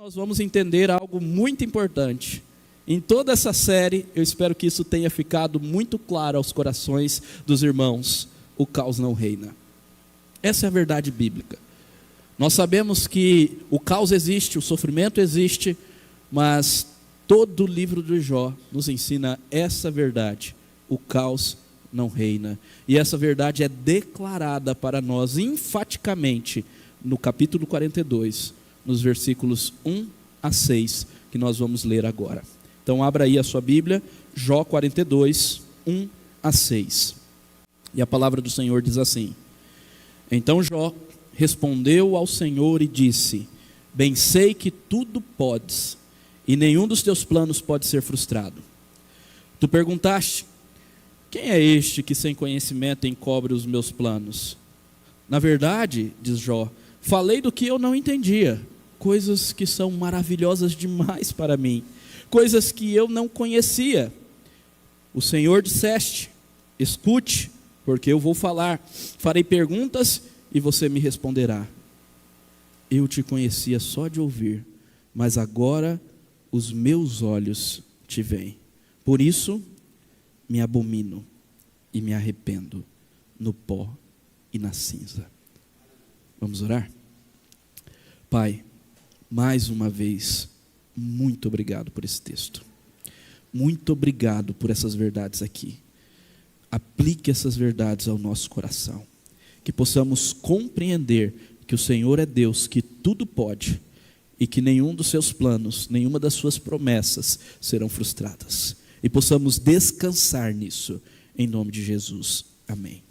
nós vamos entender algo muito importante. Em toda essa série, eu espero que isso tenha ficado muito claro aos corações dos irmãos. O caos não reina. Essa é a verdade bíblica. Nós sabemos que o caos existe, o sofrimento existe, mas todo o livro de Jó nos ensina essa verdade. O caos não reina. E essa verdade é declarada para nós enfaticamente no capítulo 42, nos versículos 1 a 6, que nós vamos ler agora. Então abra aí a sua Bíblia, Jó 42, 1 a 6. E a palavra do Senhor diz assim: Então Jó respondeu ao Senhor e disse: Bem sei que tudo podes, e nenhum dos teus planos pode ser frustrado. Tu perguntaste: Quem é este que sem conhecimento encobre os meus planos? Na verdade, diz Jó, falei do que eu não entendia, coisas que são maravilhosas demais para mim, coisas que eu não conhecia. O Senhor disseste: Escute, porque eu vou falar, farei perguntas e você me responderá. Eu te conhecia só de ouvir, mas agora os meus olhos te veem. Por isso me abomino e me arrependo no pó e na cinza. Vamos orar? Pai, mais uma vez, muito obrigado por esse texto. Muito obrigado por essas verdades aqui. Aplique essas verdades ao nosso coração. Que possamos compreender que o Senhor é Deus, que tudo pode, e que nenhum dos seus planos, nenhuma das suas promessas serão frustradas. E possamos descansar nisso, em nome de Jesus. Amém.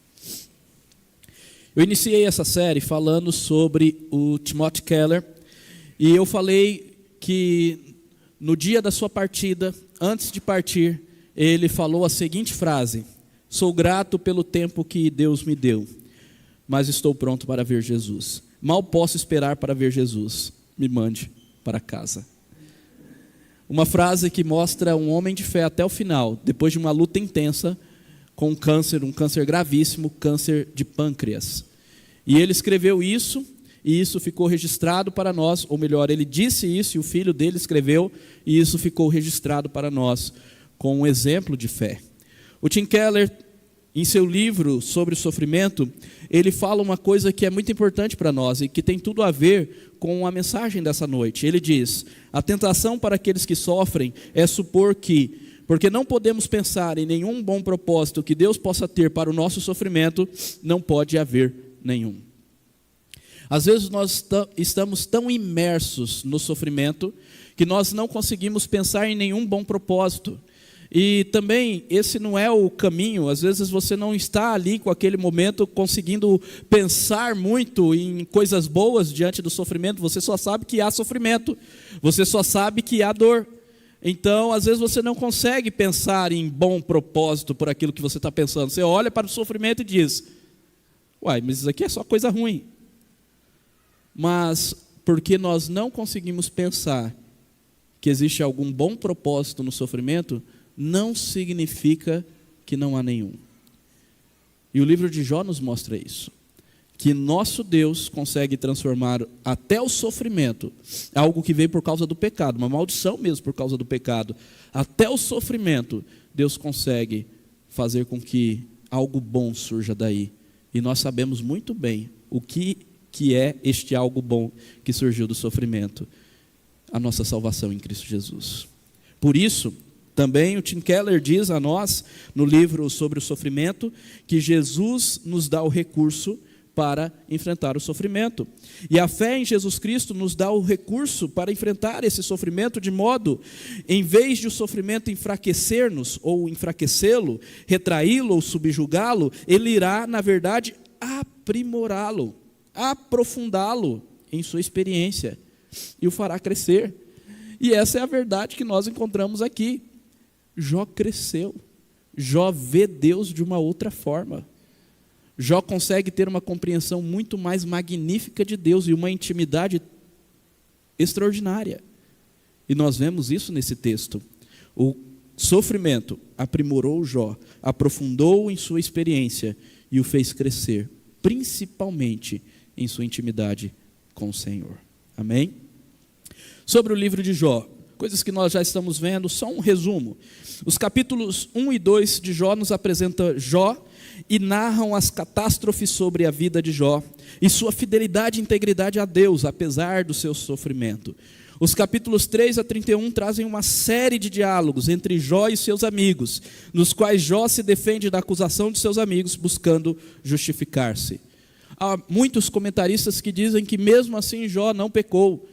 Eu iniciei essa série falando sobre o Timothy Keller, e eu falei que no dia da sua partida, antes de partir, ele falou a seguinte frase: Sou grato pelo tempo que Deus me deu, mas estou pronto para ver Jesus. Mal posso esperar para ver Jesus. Me mande para casa. Uma frase que mostra um homem de fé até o final, depois de uma luta intensa com um câncer gravíssimo, câncer de pâncreas. E ele escreveu isso, e isso ficou registrado para nós, ou melhor, ele disse isso e o filho dele escreveu, e isso ficou registrado para nós, com um exemplo de fé. O Tim Keller, em seu livro sobre o sofrimento, ele fala uma coisa que é muito importante para nós e que tem tudo a ver com a mensagem dessa noite. Ele diz: a tentação para aqueles que sofrem é supor que, porque não podemos pensar em nenhum bom propósito que Deus possa ter para o nosso sofrimento, não pode haver nenhum. Às vezes nós estamos tão imersos no sofrimento que nós não conseguimos pensar em nenhum bom propósito. E também esse não é o caminho. Às vezes você não está ali com aquele momento conseguindo pensar muito em coisas boas diante do sofrimento. Você só sabe que há sofrimento, você só sabe que há dor. Então às vezes você não consegue pensar em bom propósito por aquilo que você está pensando. Você olha para o sofrimento e diz: uai, mas isso aqui é só coisa ruim. Mas porque nós não conseguimos pensar que existe algum bom propósito no sofrimento, não significa que não há nenhum. E o livro de Jó nos mostra isso, que nosso Deus consegue transformar até o sofrimento, algo que veio por causa do pecado, uma maldição mesmo por causa do pecado, até o sofrimento, Deus consegue fazer com que algo bom surja daí. E nós sabemos muito bem o que é este algo bom que surgiu do sofrimento: a nossa salvação em Cristo Jesus. Por isso, também o Tim Keller diz a nós, no livro sobre o sofrimento, que Jesus nos dá o recurso para enfrentar o sofrimento. E a fé em Jesus Cristo nos dá o recurso para enfrentar esse sofrimento, de modo, em vez de o sofrimento enfraquecer-nos, ou enfraquecê-lo, retraí-lo ou subjugá-lo, ele irá, na verdade, aprimorá-lo, aprofundá-lo em sua experiência, e o fará crescer. E essa é a verdade que nós encontramos aqui. Jó cresceu, Jó vê Deus de uma outra forma, Jó consegue ter uma compreensão muito mais magnífica de Deus e uma intimidade extraordinária. E nós vemos isso nesse texto. O sofrimento aprimorou Jó, aprofundou em sua experiência e o fez crescer, principalmente em sua intimidade com o Senhor. Amém? sobre o livro de Jó, coisas que nós já estamos vendo, só um resumo. Os capítulos 1 e 2 de Jó nos apresentam Jó e narram as catástrofes sobre a vida de Jó e sua fidelidade e integridade a Deus, apesar do seu sofrimento. Os capítulos 3 a 31 trazem uma série de diálogos entre Jó e seus amigos, nos quais Jó se defende da acusação de seus amigos, buscando justificar-se. Há muitos comentaristas que dizem que mesmo assim Jó não pecou.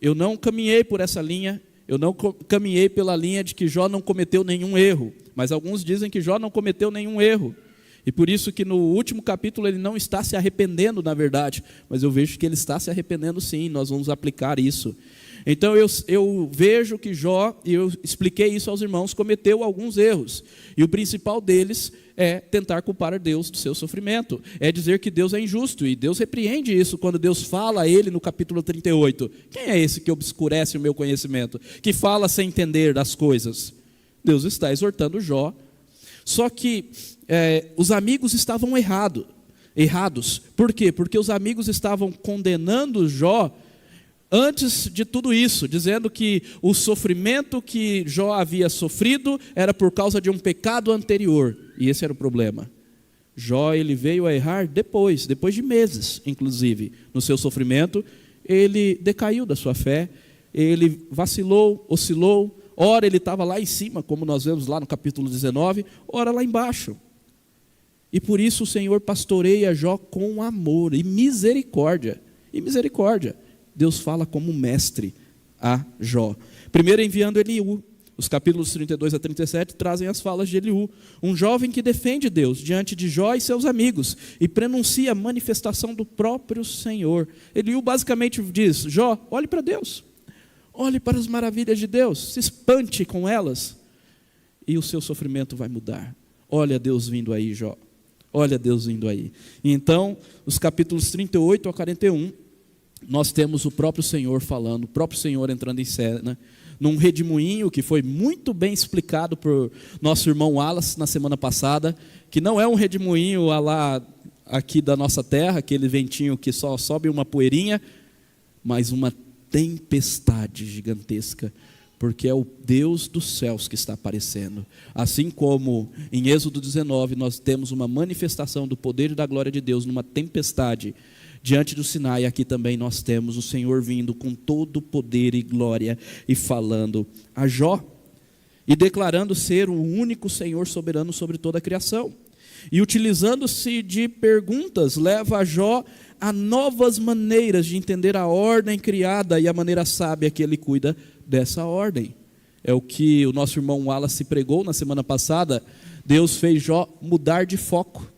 Eu não caminhei por essa linha, eu não caminhei pela linha de que Jó não cometeu nenhum erro, mas alguns dizem que Jó não cometeu nenhum erro. E por isso que no último capítulo ele não está se arrependendo, na verdade, mas eu vejo que ele está se arrependendo sim, nós vamos aplicar isso. Então eu vejo que Jó, e eu expliquei isso aos irmãos, cometeu alguns erros. E o principal deles é tentar culpar Deus do seu sofrimento. É dizer que Deus é injusto, e Deus repreende isso quando Deus fala a ele no capítulo 38. Quem é esse que obscurece o meu conhecimento? Que fala sem entender das coisas? Deus está exortando Jó. Só que os amigos estavam errados. Por quê? Porque os amigos estavam condenando Jó antes de tudo isso, dizendo que o sofrimento que Jó havia sofrido era por causa de um pecado anterior, e esse era o problema. Jó, ele veio a errar depois de meses, inclusive, no seu sofrimento, ele decaiu da sua fé, ele vacilou, oscilou, ora ele estava lá em cima, como nós vemos lá no capítulo 19, ora lá embaixo. E por isso o Senhor pastoreia Jó com amor e misericórdia, Deus fala como mestre a Jó. Primeiro enviando Eliú. Os capítulos 32 a 37 trazem as falas de Eliú, um jovem que defende Deus diante de Jó e seus amigos e prenuncia a manifestação do próprio Senhor. Eliú basicamente diz: Jó, olhe para Deus, olhe para as maravilhas de Deus, se espante com elas e o seu sofrimento vai mudar. Olha Deus vindo aí, Jó, olha Deus vindo aí. E então, os capítulos 38 a 41, nós temos o próprio Senhor falando, o próprio Senhor entrando em cena, num redemoinho que foi muito bem explicado por nosso irmão Wallace na semana passada, que não é um redemoinho lá aqui da nossa terra, aquele ventinho que só sobe uma poeirinha, mas uma tempestade gigantesca, porque é o Deus dos céus que está aparecendo. Assim como em Êxodo 19 nós temos uma manifestação do poder e da glória de Deus numa tempestade, diante do Sinai, aqui também nós temos o Senhor vindo com todo o poder e glória e falando a Jó e declarando ser o único Senhor soberano sobre toda a criação. E utilizando-se de perguntas, leva a Jó a novas maneiras de entender a ordem criada e a maneira sábia que ele cuida dessa ordem. É o que o nosso irmão Wallace pregou na semana passada. Deus fez Jó mudar de foco.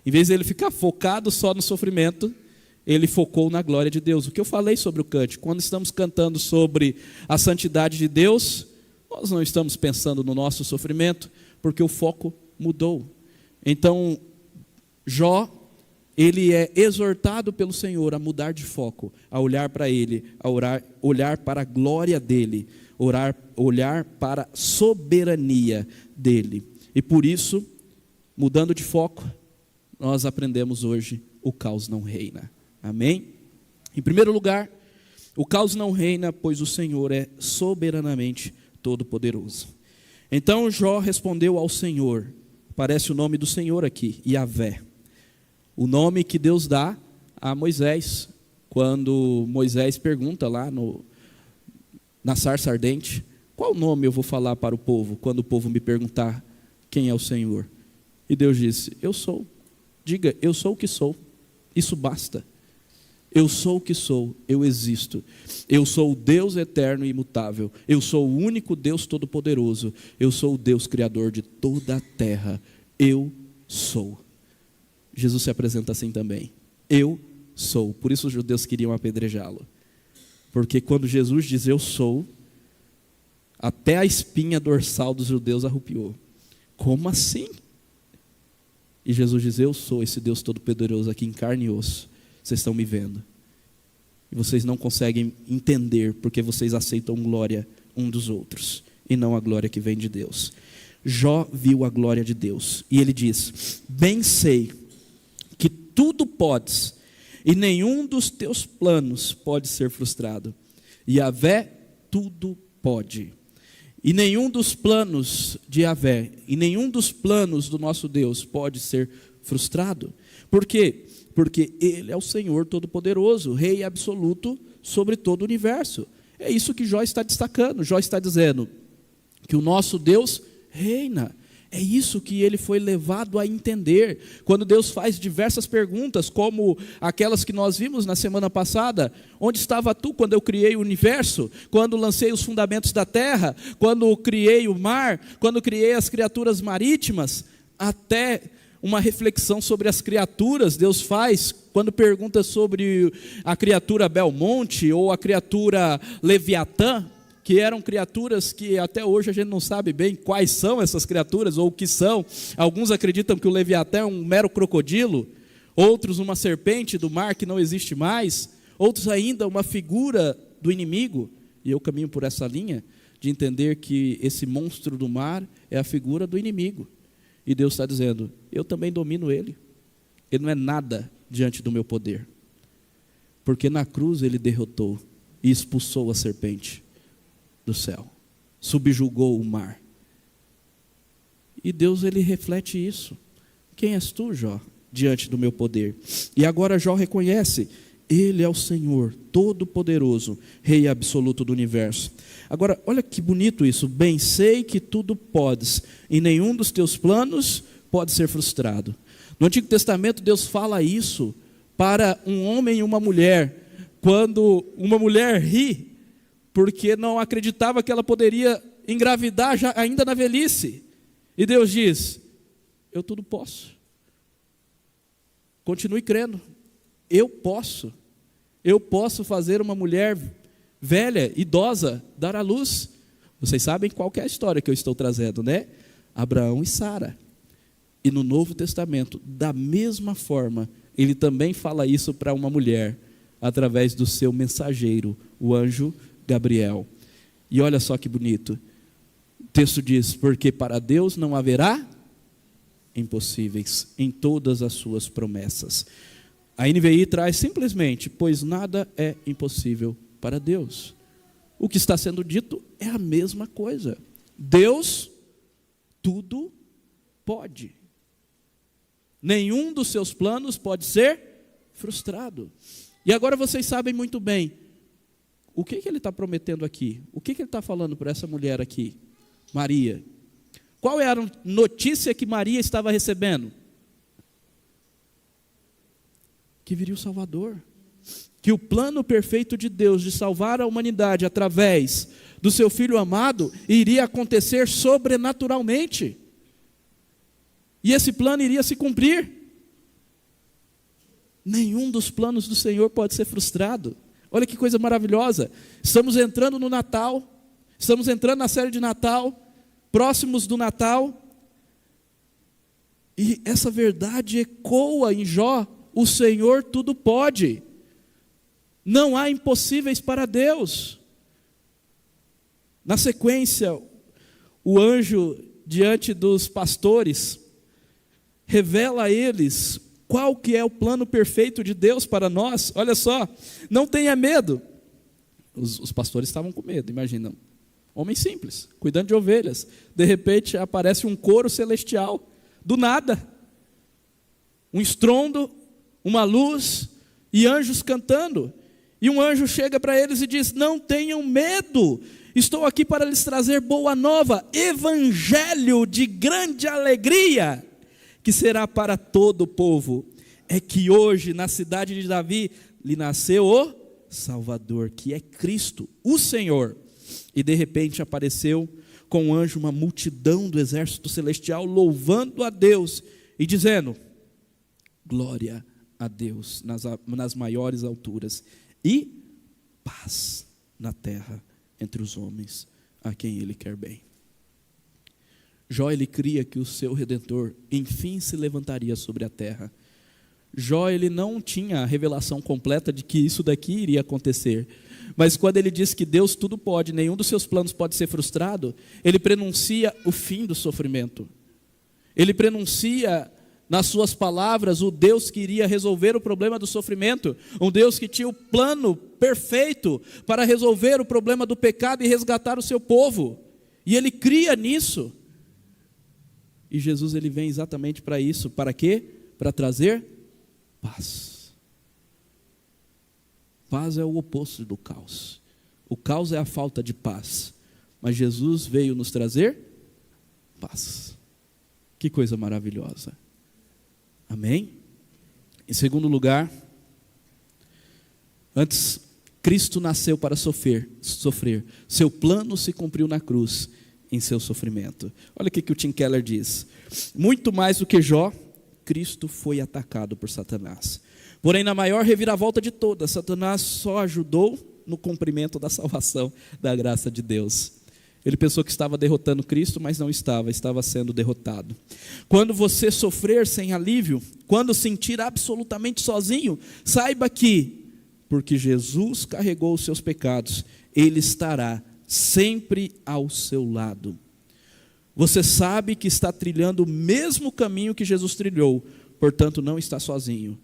Em vez de ele ficar focado só no sofrimento, ele focou na glória de Deus. O que eu falei sobre o cântico, quando estamos cantando sobre a santidade de Deus, nós não estamos pensando no nosso sofrimento, porque o foco mudou. Então, Jó, ele é exortado pelo Senhor a mudar de foco, a olhar para Ele, a olhar para a glória dEle, olhar para a soberania dEle. E por isso, mudando de foco, nós aprendemos hoje: o caos não reina. Amém? Em primeiro lugar, o caos não reina, pois o Senhor é soberanamente todo-poderoso. Então Jó respondeu ao Senhor. Aparece o nome do Senhor aqui, Yahvé. O nome que Deus dá a Moisés, quando Moisés pergunta lá na sarça ardente: qual nome eu vou falar para o povo, quando o povo me perguntar quem é o Senhor? E Deus disse: eu sou. Diga, eu sou o que sou. Isso basta. Eu sou o que sou, eu existo. Eu sou o Deus eterno e imutável. Eu sou o único Deus todo-poderoso. Eu sou o Deus criador de toda a terra. Eu sou. Jesus se apresenta assim também. Eu sou. Por isso os judeus queriam apedrejá-lo. Porque quando Jesus diz eu sou, até a espinha dorsal dos judeus arrupiou. Como assim? E Jesus diz: eu sou esse Deus todo-poderoso aqui em carne e osso. Vocês estão me vendo. E vocês não conseguem entender porque vocês aceitam glória um dos outros e não a glória que vem de Deus. Jó viu a glória de Deus e ele diz: bem sei que tudo podes e nenhum dos teus planos pode ser frustrado. Yahvé tudo pode. E nenhum dos planos de Yahvé, e nenhum dos planos do nosso Deus pode ser frustrado. Por quê? Porque Ele é o Senhor Todo-Poderoso, Rei absoluto sobre todo o universo. É isso que Jó está destacando. Jó está dizendo que o nosso Deus reina. É isso que ele foi levado a entender. Quando Deus faz diversas perguntas, como aquelas que nós vimos na semana passada: onde estava tu quando eu criei o universo? Quando lancei os fundamentos da terra? Quando criei o mar? Quando criei as criaturas marítimas? Até uma reflexão sobre as criaturas Deus faz, quando pergunta sobre a criatura Belmonte ou a criatura Leviatã, que eram criaturas que até hoje a gente não sabe bem quais são essas criaturas, ou o que são. Alguns acreditam que o Leviatã é um mero crocodilo, outros uma serpente do mar que não existe mais, outros ainda uma figura do inimigo, e eu caminho por essa linha, de entender que esse monstro do mar é a figura do inimigo, e Deus está dizendo: eu também domino ele não é nada diante do meu poder, porque na cruz ele derrotou e expulsou a serpente do céu, subjugou o mar. E Deus, ele reflete isso. Quem és tu, Jó, diante do meu poder? E agora Jó reconhece: Ele é o Senhor Todo-Poderoso, Rei absoluto do universo. Agora, olha que bonito isso: bem sei que tudo podes, e nenhum dos teus planos pode ser frustrado. No Antigo Testamento, Deus fala isso para um homem e uma mulher, quando uma mulher ri porque não acreditava que ela poderia engravidar já, ainda na velhice. E Deus diz: eu tudo posso. Continue crendo. Eu posso fazer uma mulher velha, idosa, dar à luz. Vocês sabem qual que é a história que eu estou trazendo, né? Abraão e Sara. E no Novo Testamento, da mesma forma, ele também fala isso para uma mulher, através do seu mensageiro, o anjo Gabriel. E olha só que bonito. O texto diz: porque para Deus não haverá impossíveis em todas as suas promessas. A NVI traz simplesmente: pois nada é impossível para Deus. O que está sendo dito é a mesma coisa. Deus tudo pode. Nenhum dos seus planos pode ser frustrado. E agora vocês sabem muito bem o que ele está prometendo aqui. O que ele está falando para essa mulher aqui, Maria? Qual é a notícia que Maria estava recebendo? Que viria o Salvador. Que o plano perfeito de Deus de salvar a humanidade através do seu Filho amado iria acontecer sobrenaturalmente. E esse plano iria se cumprir. Nenhum dos planos do Senhor pode ser frustrado. Olha que coisa maravilhosa. Estamos entrando no Natal. Estamos entrando na série de Natal. Próximos do Natal. E essa verdade ecoa em Jó: o Senhor tudo pode. Não há impossíveis para Deus. Na sequência, o anjo, diante dos pastores, revela a eles qual que é o plano perfeito de Deus para nós. Olha só: não tenha medo. Os pastores estavam com medo, imaginam. Homens simples, cuidando de ovelhas. De repente aparece um coro celestial, do nada. Um estrondo, uma luz e anjos cantando. E um anjo chega para eles e diz: não tenham medo, estou aqui para lhes trazer boa nova, evangelho de grande alegria, que será para todo o povo. É que hoje na cidade de Davi lhe nasceu o Salvador, que é Cristo, o Senhor. E de repente apareceu com um anjo uma multidão do exército celestial, louvando a Deus e dizendo: glória a Deus nas maiores alturas, e paz na terra entre os homens a quem Ele quer bem. Jó, ele cria que o seu Redentor enfim se levantaria sobre a terra. Jó, ele não tinha a revelação completa de que isso daqui iria acontecer, mas quando ele diz que Deus tudo pode, nenhum dos seus planos pode ser frustrado, ele prenuncia o fim do sofrimento. Ele prenuncia nas suas palavras, o Deus que iria resolver o problema do sofrimento, um Deus que tinha o plano perfeito para resolver o problema do pecado e resgatar o seu povo, e ele cria nisso, e Jesus ele vem exatamente para isso, para quê? Para trazer paz. Paz é o oposto do caos, o caos é a falta de paz, mas Jesus veio nos trazer paz. Que coisa maravilhosa. Amém? Em segundo lugar, antes, Cristo nasceu para sofrer. Seu plano se cumpriu na cruz, em seu sofrimento. Olha o que o Tim Keller diz. Muito mais do que Jó, Cristo foi atacado por Satanás. Porém, na maior reviravolta de todas, Satanás só ajudou no cumprimento da salvação, da graça de Deus. Ele pensou que estava derrotando Cristo, mas não estava sendo derrotado. Quando você sofrer sem alívio, quando sentir absolutamente sozinho, saiba que, porque Jesus carregou os seus pecados, Ele estará sempre ao seu lado. Você sabe que está trilhando o mesmo caminho que Jesus trilhou, portanto não está sozinho.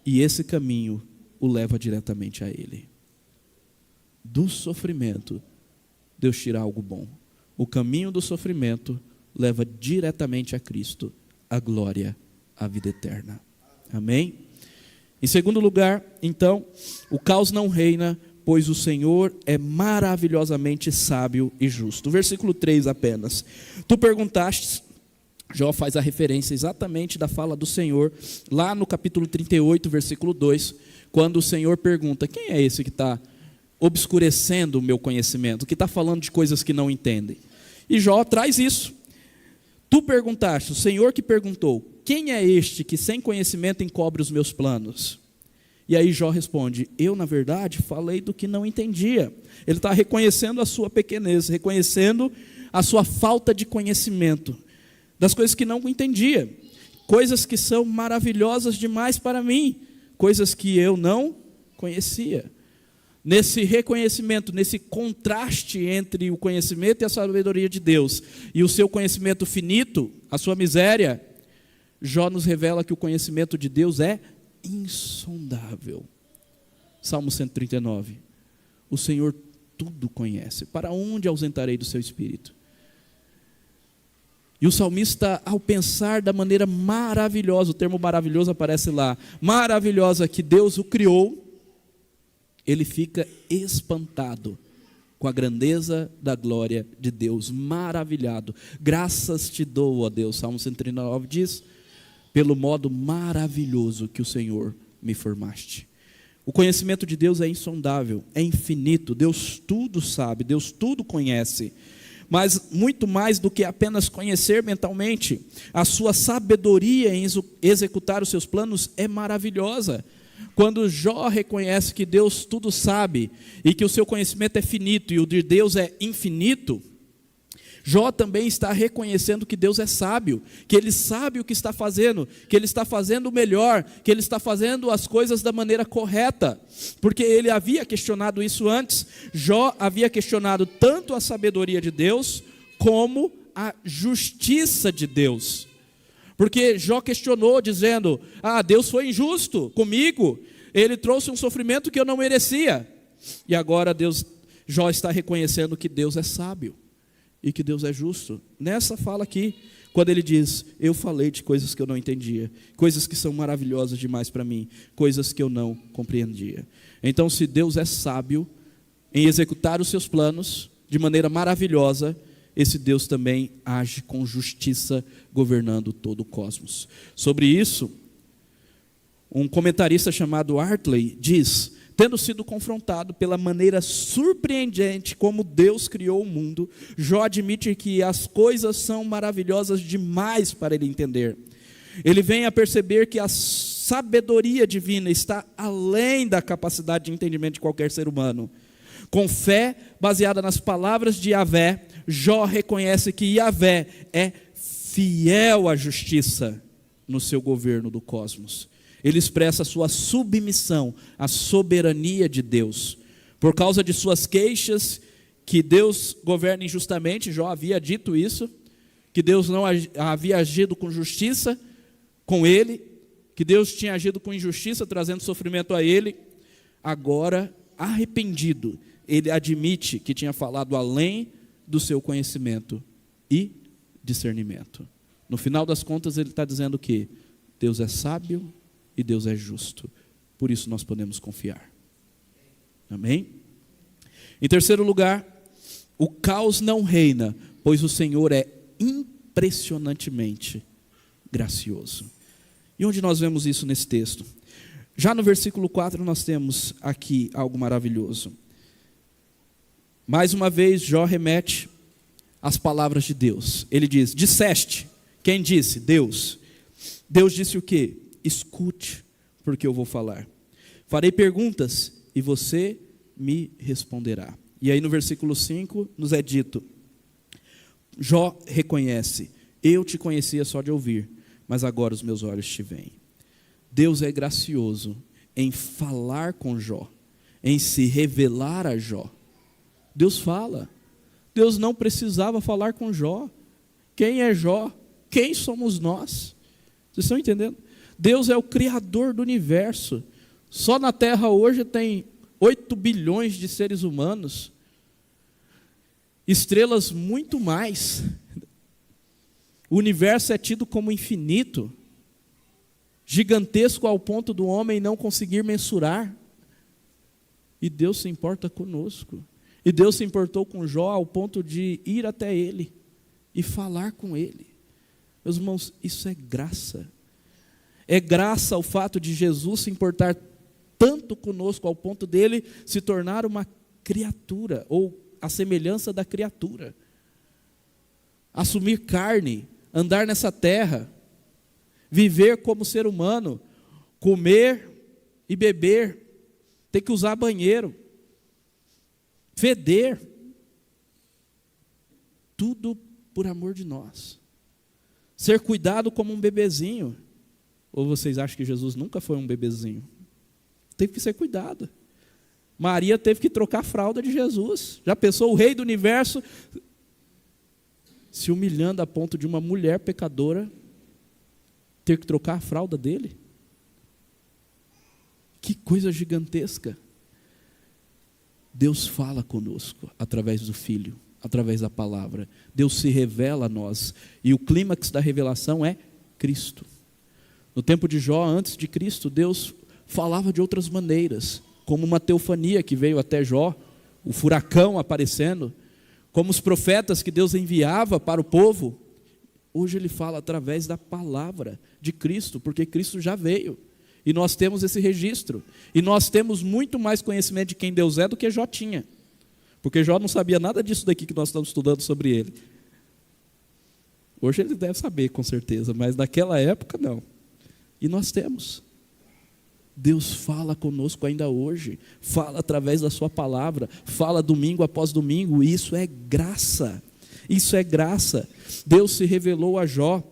E esse caminho o leva diretamente a Ele. Do sofrimento, Deus tira algo bom. O caminho do sofrimento leva diretamente a Cristo, a glória, a vida eterna. Amém? Em segundo lugar, então, o caos não reina, pois o Senhor é maravilhosamente sábio e justo. Versículo 3 apenas. Tu perguntaste, Jó faz a referência exatamente da fala do Senhor, lá no capítulo 38, versículo 2, quando o Senhor pergunta, quem é esse que está obscurecendo o meu conhecimento, que está falando de coisas que não entendem? E Jó traz isso. Tu perguntaste, o Senhor que perguntou, quem é este que sem conhecimento encobre os meus planos? E aí Jó responde, eu na verdade falei do que não entendia. Ele está reconhecendo a sua pequenez, reconhecendo a sua falta de conhecimento, das coisas que não entendia, coisas que são maravilhosas demais para mim, coisas que eu não conhecia. Nesse reconhecimento, nesse contraste entre o conhecimento e a sabedoria de Deus, e o seu conhecimento finito, a sua miséria, Jó nos revela que o conhecimento de Deus é insondável. Salmo 139, o Senhor tudo conhece, para onde ausentarei do seu espírito? E o salmista, ao pensar da maneira maravilhosa, o termo maravilhoso aparece lá, maravilhosa que Deus o criou, ele fica espantado com a grandeza da glória de Deus, maravilhado. Graças te dou, ó Deus, Salmo 139 diz, pelo modo maravilhoso que o Senhor me formaste. O conhecimento de Deus é insondável, é infinito, Deus tudo sabe, Deus tudo conhece. Mas muito mais do que apenas conhecer mentalmente, a sua sabedoria em executar os seus planos é maravilhosa. Quando Jó reconhece que Deus tudo sabe e que o seu conhecimento é finito e o de Deus é infinito, Jó também está reconhecendo que Deus é sábio, que Ele sabe o que está fazendo, que Ele está fazendo o melhor, que Ele está fazendo as coisas da maneira correta, porque ele havia questionado isso antes. Jó havia questionado tanto a sabedoria de Deus, como a justiça de Deus. Porque Jó questionou dizendo, Deus foi injusto comigo, Ele trouxe um sofrimento que eu não merecia. E agora Jó está reconhecendo que Deus é sábio e que Deus é justo. Nessa fala aqui, quando ele diz, eu falei de coisas que eu não entendia, coisas que são maravilhosas demais para mim, coisas que eu não compreendia. Então, se Deus é sábio em executar os seus planos de maneira maravilhosa, esse Deus também age com justiça, governando todo o cosmos. Sobre isso, um comentarista chamado Hartley diz, tendo sido confrontado pela maneira surpreendente como Deus criou o mundo, Jó admite que as coisas são maravilhosas demais para ele entender. Ele vem a perceber que a sabedoria divina está além da capacidade de entendimento de qualquer ser humano. Com fé baseada nas palavras de Yahvé, Jó reconhece que Yahvé é fiel à justiça no seu governo do cosmos. Ele expressa sua submissão à soberania de Deus. Por causa de suas queixas, que Deus governa injustamente, Jó havia dito isso, que Deus não havia agido com justiça, com ele, que Deus tinha agido com injustiça, trazendo sofrimento a ele. Agora, arrependido, ele admite que tinha falado além do seu conhecimento e discernimento. No final das contas, ele está dizendo que Deus é sábio e Deus é justo. Por isso nós podemos confiar. Amém? Em terceiro lugar, o caos não reina, pois o Senhor é impressionantemente gracioso. E onde nós vemos isso nesse texto? Já no versículo 4 nós temos aqui algo maravilhoso. Mais uma vez Jó remete às palavras de Deus. Ele diz: disseste. Quem disse? Deus. Deus disse o quê? Escute, porque eu vou falar. Farei perguntas e você me responderá. E aí no versículo 5 nos é dito: Jó reconhece: eu te conhecia só de ouvir, mas agora os meus olhos te veem. Deus é gracioso em falar com Jó, em se revelar a Jó. Deus fala. Deus não precisava falar com Jó. Quem é Jó? Quem somos nós? Vocês estão entendendo? Deus é o Criador do universo. Só na Terra hoje tem 8 bilhões de seres humanos. Estrelas muito mais. O universo é tido como infinito, gigantesco ao ponto do homem não conseguir mensurar. E Deus se importa conosco. E Deus se importou com Jó ao ponto de ir até ele e falar com ele. Meus irmãos, isso é graça. É graça o fato de Jesus se importar tanto conosco ao ponto dele se tornar uma criatura, ou a semelhança da criatura. Assumir carne, andar nessa terra, viver como ser humano, comer e beber, ter que usar banheiro, feder, tudo por amor de nós. Ser cuidado como um bebezinho. Ou vocês acham que Jesus nunca foi um bebezinho? Teve que ser cuidado. Maria teve que trocar a fralda de Jesus. Já pensou o rei do universo se humilhando a ponto de uma mulher pecadora ter que trocar a fralda dele? Que coisa gigantesca. Deus fala conosco através do Filho, através da palavra. Deus se revela a nós. E o clímax da revelação é Cristo. No tempo de Jó, antes de Cristo, Deus falava de outras maneiras, como uma teofania que veio até Jó, o furacão aparecendo, como os profetas que Deus enviava para o povo. Hoje ele fala através da palavra de Cristo, porque Cristo já veio. E nós temos esse registro. E nós temos muito mais conhecimento de quem Deus é do que Jó tinha. Porque Jó não sabia nada disso daqui que nós estamos estudando sobre ele. Hoje ele deve saber, com certeza, mas naquela época não. E nós temos. Deus fala conosco ainda hoje. Fala através da sua palavra. Fala domingo após domingo. E isso é graça. Isso é graça. Deus se revelou a Jó.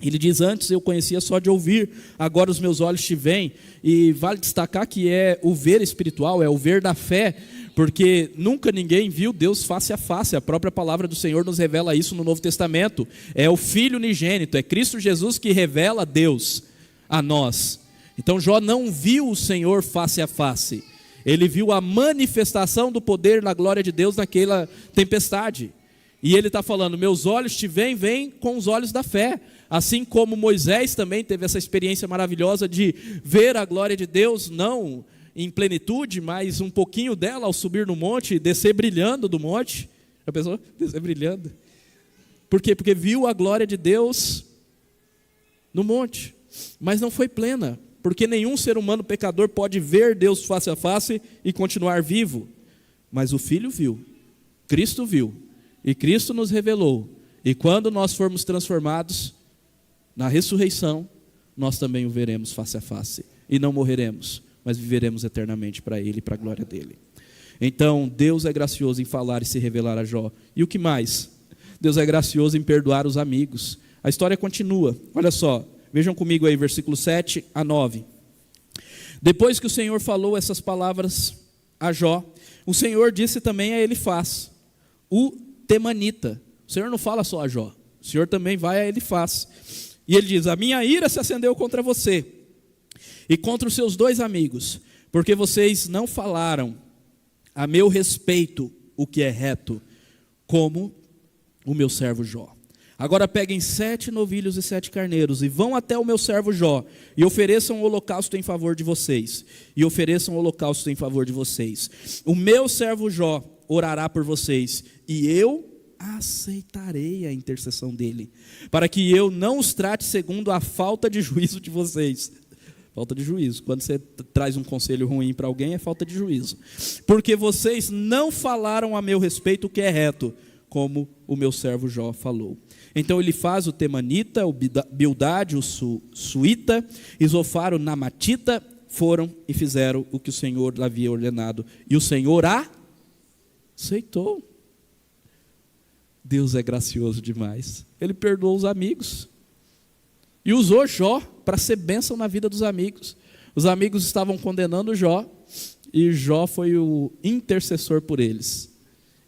Ele diz: antes eu conhecia só de ouvir, agora os meus olhos te veem. E vale destacar que é o ver espiritual, é o ver da fé, porque nunca ninguém viu Deus face a face. A própria palavra do Senhor nos revela isso no Novo Testamento. É o Filho unigênito, é Cristo Jesus que revela Deus a nós. Então Jó não viu o Senhor face a face, ele viu a manifestação do poder na glória de Deus naquela tempestade. E ele está falando: meus olhos te veem, vem com os olhos da fé. Assim como Moisés também teve essa experiência maravilhosa de ver a glória de Deus, não em plenitude, mas um pouquinho dela ao subir no monte, descer brilhando do monte. Já pensou? Descer brilhando. Por quê? Porque viu a glória de Deus no monte, mas não foi plena, porque nenhum ser humano pecador pode ver Deus face a face e continuar vivo. Mas o Filho viu, Cristo viu, e Cristo nos revelou. E quando nós formos transformados na ressurreição, nós também o veremos face a face. E não morreremos, mas viveremos eternamente para Ele e para a glória dEle. Então, Deus é gracioso em falar e se revelar a Jó. E o que mais? Deus é gracioso em perdoar os amigos. A história continua. Olha só, vejam comigo aí, versículo 7 a 9. Depois que o Senhor falou essas palavras a Jó, o Senhor disse também a Elifaz, o temanita. O Senhor não fala só a Jó, o Senhor também vai a Elifaz. E ele diz: a minha ira se acendeu contra você e contra os seus 2 amigos, porque vocês não falaram a meu respeito o que é reto, como o meu servo Jó. Agora peguem 7 novilhos e 7 carneiros e vão até o meu servo Jó e ofereçam um holocausto em favor de vocês. E ofereçam um holocausto em favor de vocês. O meu servo Jó orará por vocês e eu aceitarei a intercessão dele, para que eu não os trate segundo a falta de juízo de vocês. Falta de juízo. Quando você traz um conselho ruim para alguém, é falta de juízo. Porque vocês não falaram a meu respeito o que é reto, como o meu servo Jó falou. Então ele faz o temanita, o Bildade, o suíta, Isofar, o namatita, foram e fizeram o que o Senhor havia ordenado. E o Senhor aceitou. Deus é gracioso demais. Ele perdoou os amigos e usou Jó para ser bênção na vida dos amigos. Os amigos estavam condenando Jó e Jó foi o intercessor por eles.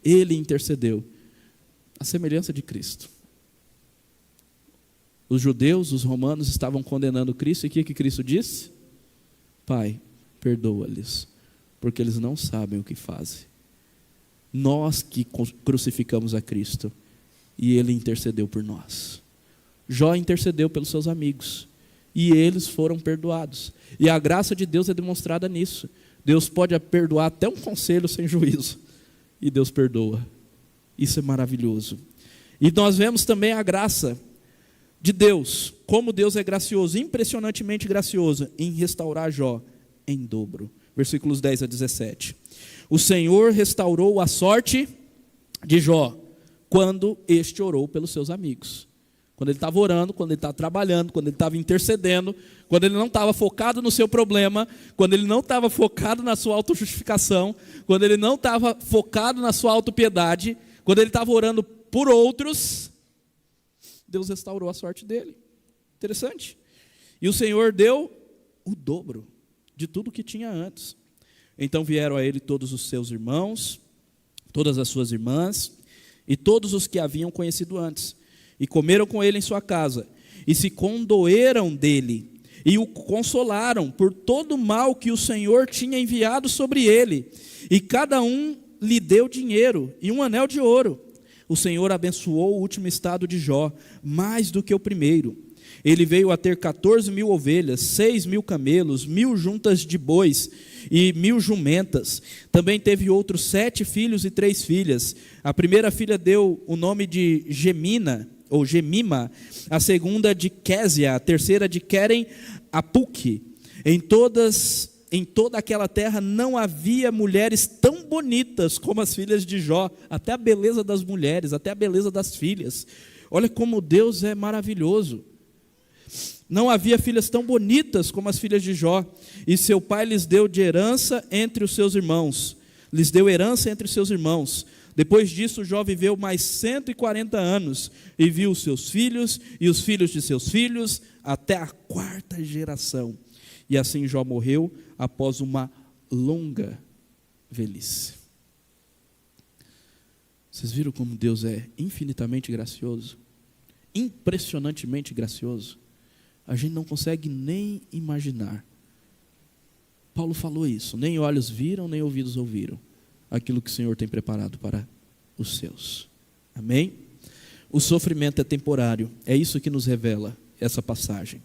Ele intercedeu, a semelhança de Cristo. Os judeus, os romanos estavam condenando Cristo e o que Cristo disse? Pai, perdoa-lhes, porque eles não sabem o que fazem. Nós que crucificamos a Cristo e Ele intercedeu por nós. Jó intercedeu pelos seus amigos e eles foram perdoados. E a graça de Deus é demonstrada nisso. Deus pode perdoar até um conselho sem juízo e Deus perdoa. Isso é maravilhoso. E nós vemos também a graça de Deus, como Deus é gracioso, impressionantemente gracioso, em restaurar Jó em dobro. Versículos 10 a 17. O Senhor restaurou a sorte de Jó, quando este orou pelos seus amigos. Quando ele estava orando, quando ele estava trabalhando, quando ele estava intercedendo, quando ele não estava focado no seu problema, quando ele não estava focado na sua autojustificação, quando ele não estava focado na sua autopiedade, quando ele estava orando por outros, Deus restaurou a sorte dele. Interessante. E o Senhor deu o dobro de tudo que tinha antes. Então vieram a ele todos os seus irmãos, todas as suas irmãs, e todos os que haviam conhecido antes, e comeram com ele em sua casa, e se condoeram dele, e o consolaram por todo o mal que o Senhor tinha enviado sobre ele, e cada um lhe deu dinheiro e um anel de ouro. O Senhor abençoou o último estado de Jó, mais do que o primeiro. Ele veio a ter 14.000 ovelhas, 6.000 camelos, 1.000 juntas de bois e 1.000 jumentas. Também teve outros 7 filhos e 3 filhas. A primeira filha deu o nome de Gemina, ou Gemima, a segunda de Késia, a terceira de Querem Apuque. Em toda aquela terra não havia mulheres tão bonitas como as filhas de Jó, até a beleza das mulheres, até a beleza das filhas. Olha como Deus é maravilhoso. Não havia filhas tão bonitas como as filhas de Jó, e seu pai lhes deu de herança entre os seus irmãos. Lhes deu herança entre os seus irmãos. Depois disso, Jó viveu mais 140 anos, e viu os seus filhos e os filhos de seus filhos, até a 4ª geração. E assim Jó morreu após uma longa velhice. Vocês viram como Deus é infinitamente gracioso? Impressionantemente gracioso. A gente não consegue nem imaginar. Paulo falou isso: nem olhos viram, nem ouvidos ouviram aquilo que o Senhor tem preparado para os seus. Amém? O sofrimento é temporário. É isso que nos revela essa passagem.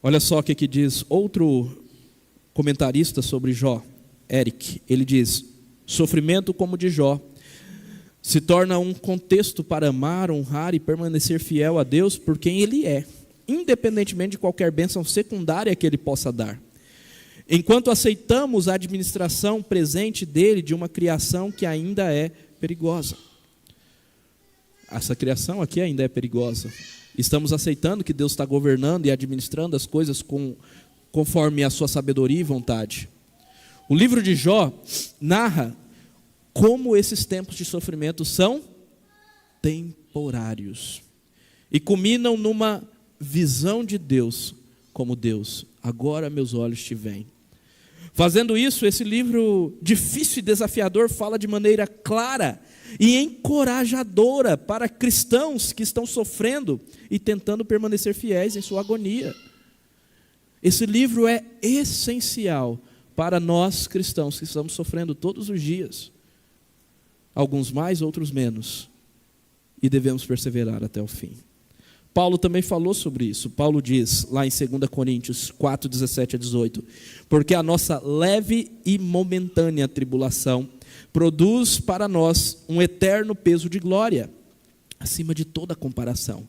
Olha só o que diz outro comentarista sobre Jó, Eric. Ele diz: sofrimento como o de Jó se torna um contexto para amar, honrar e permanecer fiel a Deus por quem Ele é, independentemente de qualquer bênção secundária que Ele possa dar. Enquanto aceitamos a administração presente dEle de uma criação que ainda é perigosa. Essa criação aqui ainda é perigosa. Estamos aceitando que Deus está governando e administrando as coisas conforme a sua sabedoria e vontade. O livro de Jó narra como esses tempos de sofrimento são temporários e culminam numa visão de Deus como Deus. Agora meus olhos te veem. Fazendo isso, esse livro difícil e desafiador fala de maneira clara e encorajadora para cristãos que estão sofrendo e tentando permanecer fiéis em sua agonia. Esse livro é essencial para nós cristãos que estamos sofrendo todos os dias. Alguns mais, outros menos. E devemos perseverar até o fim. Paulo também falou sobre isso. Paulo diz lá em 2 Coríntios 4, 17 a 18: porque a nossa leve e momentânea tribulação produz para nós um eterno peso de glória, acima de toda comparação,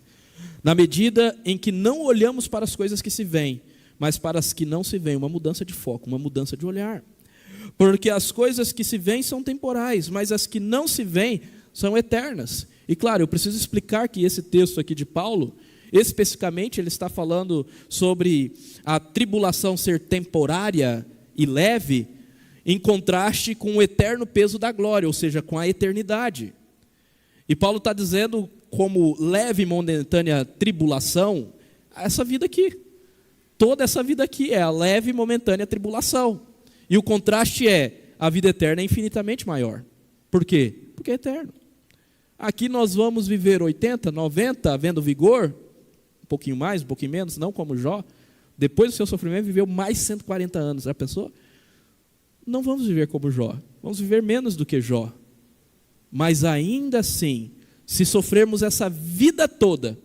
na medida em que não olhamos para as coisas que se veem, mas para as que não se veem. Uma mudança de foco, uma mudança de olhar. Porque as coisas que se veem são temporais, mas as que não se veem são eternas. E claro, eu preciso explicar que esse texto aqui de Paulo, especificamente, ele está falando sobre a tribulação ser temporária e leve, em contraste com o eterno peso da glória, ou seja, com a eternidade. E Paulo está dizendo como leve e momentânea tribulação, essa vida aqui. Toda essa vida aqui é a leve e momentânea tribulação. E o contraste é, a vida eterna é infinitamente maior. Por quê? Porque é eterno. Aqui nós vamos viver 80, 90, havendo vigor, um pouquinho mais, um pouquinho menos, não como Jó. Depois do seu sofrimento, viveu mais 140 anos. Já pensou? Não vamos viver como Jó. Vamos viver menos do que Jó. Mas ainda assim, se sofrermos essa vida toda,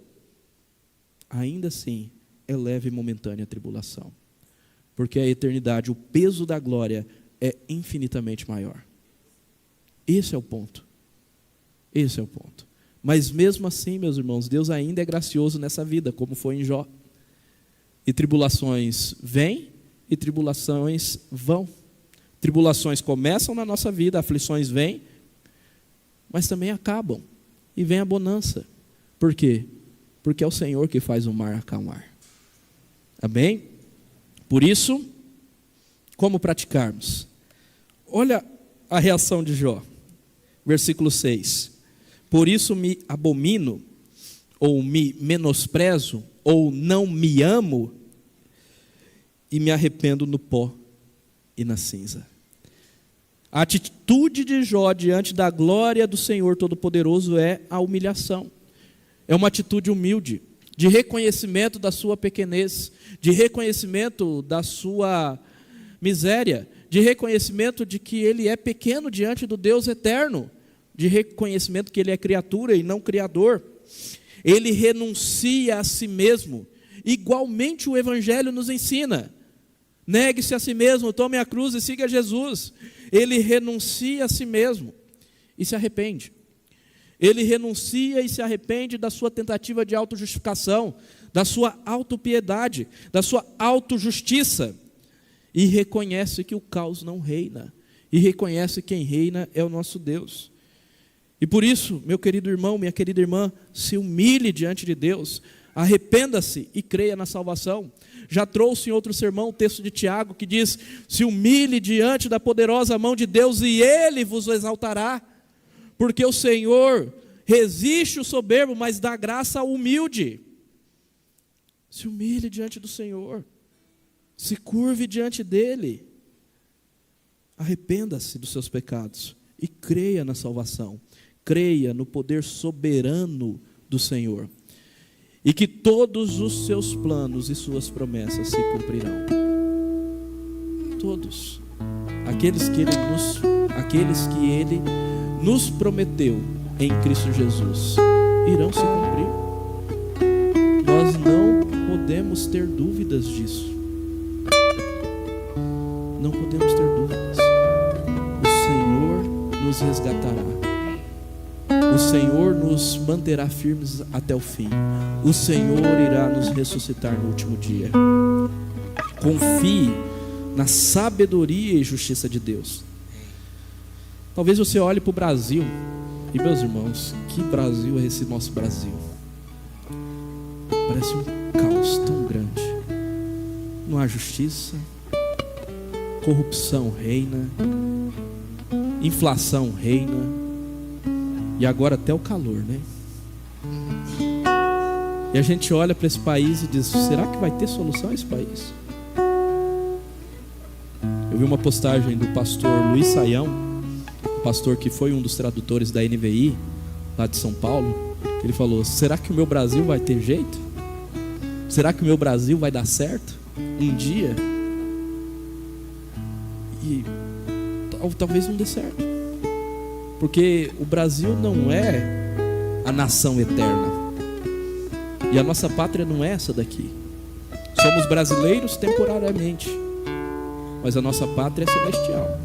ainda assim é leve e momentânea a tribulação. Porque a eternidade, o peso da glória é infinitamente maior. Esse é o ponto. Esse é o ponto. Mas mesmo assim, meus irmãos, Deus ainda é gracioso nessa vida, como foi em Jó. E tribulações vêm e tribulações vão. Tribulações começam na nossa vida, aflições vêm, mas também acabam. E vem a bonança. Por quê? Porque é o Senhor que faz o mar acalmar. Amém? Por isso, como praticarmos? Olha a reação de Jó. Versículo 6. Por isso me abomino, ou me menosprezo, ou não me amo, e me arrependo no pó e na cinza. A atitude de Jó diante da glória do Senhor Todo-Poderoso é a humilhação. É uma atitude humilde, de reconhecimento da sua pequenez, de reconhecimento da sua miséria, de reconhecimento de que ele é pequeno diante do Deus eterno, de reconhecimento que ele é criatura e não criador. Ele renuncia a si mesmo. Igualmente o Evangelho nos ensina. Negue-se a si mesmo, tome a cruz e siga Jesus. Ele renuncia a si mesmo e se arrepende. Ele renuncia e se arrepende da sua tentativa de autojustificação, da sua autopiedade, da sua autojustiça. E reconhece que o caos não reina. E reconhece que quem reina é o nosso Deus. E por isso, meu querido irmão, minha querida irmã, se humilhe diante de Deus, arrependa-se e creia na salvação. Já trouxe em outro sermão o texto de Tiago que diz: se humilhe diante da poderosa mão de Deus e Ele vos exaltará, porque o Senhor resiste o soberbo, mas dá graça ao humilde. Se humilhe diante do Senhor, se curve diante dEle, arrependa-se dos seus pecados e creia na salvação. Creia no poder soberano do Senhor. E que todos os seus planos e suas promessas se cumprirão. Todos. Aqueles que Ele nos prometeu em Cristo Jesus irão se cumprir. Nós não podemos ter dúvidas disso. Não podemos ter dúvidas. O Senhor nos resgatará. O Senhor nos manterá firmes até o fim. O Senhor irá nos ressuscitar no último dia. Confie na sabedoria e justiça de Deus. Talvez você olhe para o Brasil, e meus irmãos, que Brasil é esse nosso Brasil? Parece um caos tão grande. Não há justiça, corrupção reina, inflação reina, e agora até o calor, né? E a gente olha para esse país e diz: será que vai ter solução esse país? Eu Eu vi uma postagem do pastor Luiz Saião, um pastor que foi um dos tradutores da NVI, lá de São Paulo. Ele falou: será que o meu Brasil vai ter jeito? Será que o meu Brasil vai dar certo um dia? E talvez não dê certo, porque o Brasil não é a nação eterna, e a nossa pátria não é essa daqui. Somos brasileiros temporariamente, mas a nossa pátria é celestial.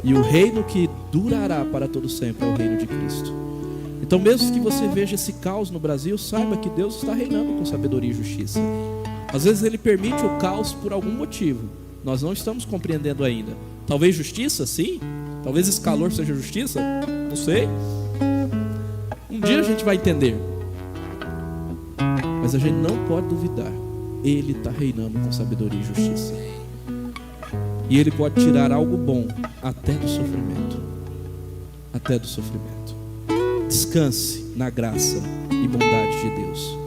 E o reino que durará para todo sempre é o reino de Cristo. Então, mesmo que você veja esse caos no Brasil, saiba que Deus está reinando com sabedoria e justiça. Às vezes Ele permite o caos por algum motivo, nós não estamos compreendendo ainda. Talvez justiça, sim. Talvez esse calor seja justiça, não sei. Um dia a gente vai entender. Mas a gente não pode duvidar. Ele está reinando com sabedoria e justiça. E Ele pode tirar algo bom até do sofrimento. Até do sofrimento. Descanse na graça e bondade de Deus.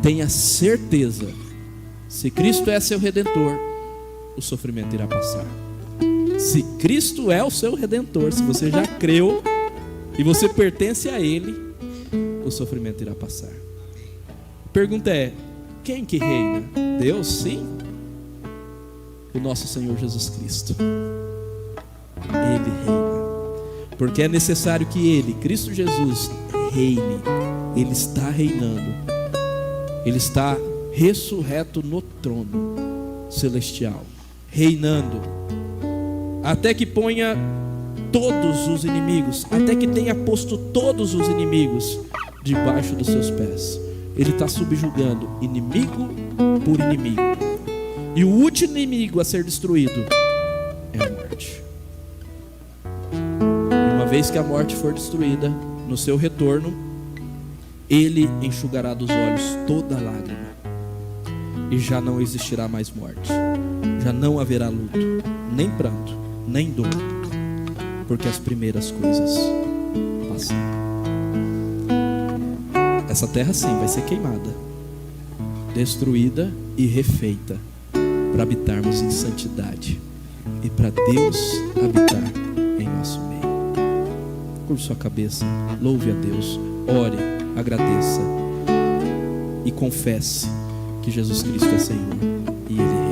Tenha certeza, se Cristo é seu Redentor, o sofrimento irá passar. Se Cristo é o seu Redentor, se você já creu e você pertence a Ele, o sofrimento irá passar. A pergunta é: quem que reina? Deus, sim. O nosso Senhor Jesus Cristo. Ele reina. Porque é necessário que Ele, Cristo Jesus, reine. Ele está reinando. Ele está ressurreto no trono celestial, reinando, até que ponha todos os inimigos, até que tenha posto todos os inimigos debaixo dos seus pés. Ele está subjugando inimigo por inimigo. E o último inimigo a ser destruído é a morte. E uma vez que a morte for destruída, no seu retorno, Ele enxugará dos olhos toda lágrima. E já não existirá mais morte. Já não haverá luto, nem pranto, nem dor, porque as primeiras coisas passaram. Essa terra sim vai ser queimada, destruída e refeita, para habitarmos em santidade e para Deus habitar em nosso meio. Curve sua cabeça, louve a Deus, ore, agradeça e confesse que Jesus Cristo é Senhor e Ele